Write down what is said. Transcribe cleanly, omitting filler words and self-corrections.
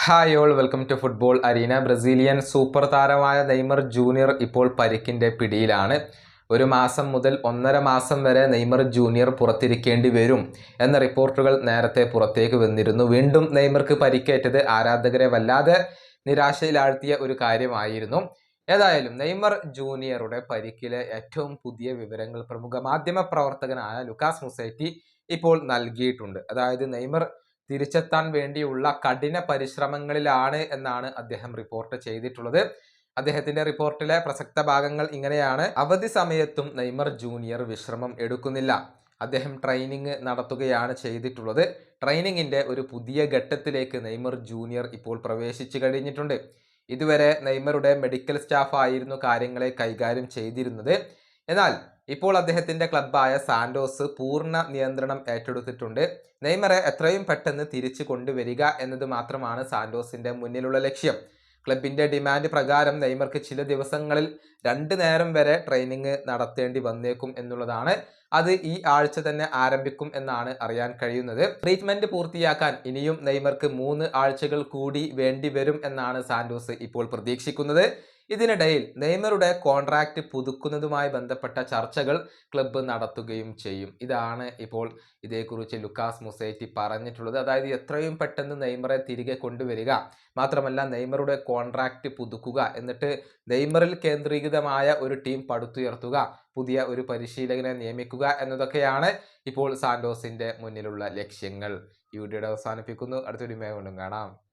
Hi all welcome to football arena. Brazilian super താരമായ Neymar junior ഇപ്പോൾ പരിക്കിന്റെ പിടിയിലാണ്. ഒരു മാസം മുതൽ 1.5 മാസം വരെ നെയ്മർ ജൂനിയർ പുറത്തിരിക്കേണ്ടി വരും എന്ന റിപ്പോർട്ടുകൾ നേരത്തെ പുറത്തേക്ക് വന്നിരുന്നു. വീണ്ടും നെയ്മർക്ക് പരിക്കേറ്റത് ആരാധകരെ വല്ലാതെ നിരാശയിലാഴ്ത്തിയ ഒരു കാര്യമായിരുന്നു. ഏതായാലും നെയ്മർ ജൂനിയറുടെ പരിക്കിലെ ഏറ്റവും പുതിയ വിവരങ്ങൾ പ്രമുഖ മാധ്യമ പ്രവർത്തകനായ ലുക്കാസ് മുസൈറ്റി ഇപ്പോൾ നൽകിയിട്ടുണ്ട്. അതായത് നെയ്മർ തിരിച്ചെത്താൻ വേണ്ടിയുള്ള കഠിന പരിശ്രമങ്ങളിലാണ് എന്നാണ് അദ്ദേഹം റിപ്പോർട്ട് ചെയ്തിട്ടുള്ളത്. അദ്ദേഹത്തിന്റെ റിപ്പോർട്ടിലെ പ്രസക്ത ഭാഗങ്ങൾ ഇങ്ങനെയാണ്: അവധി സമയത്തും നെയ്മർ ജൂനിയർ വിശ്രമം എടുക്കുന്നില്ല. അദ്ദേഹം ട്രെയിനിങ് നടത്തുകയാണ് ചെയ്തിട്ടുള്ളത്. ട്രെയിനിങ്ങിന്റെ ഒരു പുതിയ ഘട്ടത്തിലേക്ക് നെയ്മർ ജൂനിയർ ഇപ്പോൾ പ്രവേശിച്ചു കഴിഞ്ഞിട്ടുണ്ട്. ഇതുവരെ നെയ്മറുടെ മെഡിക്കൽ സ്റ്റാഫ് ആയിരുന്നു കാര്യങ്ങളെ കൈകാര്യം ചെയ്തിരുന്നത്. എന്നാൽ ഇപ്പോൾ അദ്ദേഹത്തിന്റെ ക്ലബ്ബായ സാന്റോസ് പൂർണ്ണ നിയന്ത്രണം ഏറ്റെടുത്തിട്ടുണ്ട്. നെയ്മറെ എത്രയും പെട്ടെന്ന് തിരിച്ചു കൊണ്ടുവരിക എന്നത് മാത്രമാണ് സാന്റോസിന്റെ മുന്നിലുള്ള ലക്ഷ്യം. ക്ലബിന്റെ ഡിമാൻഡ് പ്രകാരം നെയ്മർക്ക് ചില ദിവസങ്ങളിൽ 2 നേരം വരെ ട്രെയിനിങ് നടത്തേണ്ടി വന്നേക്കും എന്നുള്ളതാണ്. അത് ഈ ആഴ്ച തന്നെ ആരംഭിക്കും എന്നാണ് അറിയാൻ കഴിയുന്നത്. ട്രീറ്റ്മെന്റ് പൂർത്തിയാക്കാൻ ഇനിയും നെയ്മർക്ക് 3 ആഴ്ചകൾ കൂടി വേണ്ടി വരും എന്നാണ് സാന്റോസ് ഇപ്പോൾ പ്രതീക്ഷിക്കുന്നത്. ഇതിനിടയിൽ നെയ്മറുടെ കോൺട്രാക്ട് പുതുക്കുന്നതുമായി ബന്ധപ്പെട്ട ചർച്ചകൾ ക്ലബ്ബ് നടത്തുകയും ചെയ്യും. ഇതാണ് ഇപ്പോൾ ഇതേക്കുറിച്ച് ലുക്കാസ് മുസൈറ്റി പറഞ്ഞിട്ടുള്ളത്. അതായത് എത്രയും പെട്ടെന്ന് നെയ്മറെ തിരികെ കൊണ്ടുവരിക, മാത്രമല്ല നെയ്മറുടെ കോൺട്രാക്ട് പുതുക്കുക, എന്നിട്ട് നെയ്മറിൽ കേന്ദ്രീകൃതമായ ഒരു ടീം പടുത്തുയർത്തുക, പുതിയ ഒരു പരിശീലകനെ നിയമിക്കുക എന്നതൊക്കെയാണ് ഇപ്പോൾ സാന്റോസിന്റെ മുന്നിലുള്ള ലക്ഷ്യങ്ങൾ. ഈ വീഡിയോയുടെ അവസാനിപ്പിക്കുന്നു. അടുത്തൊരു വീഡിയോയിൽ കാണാം.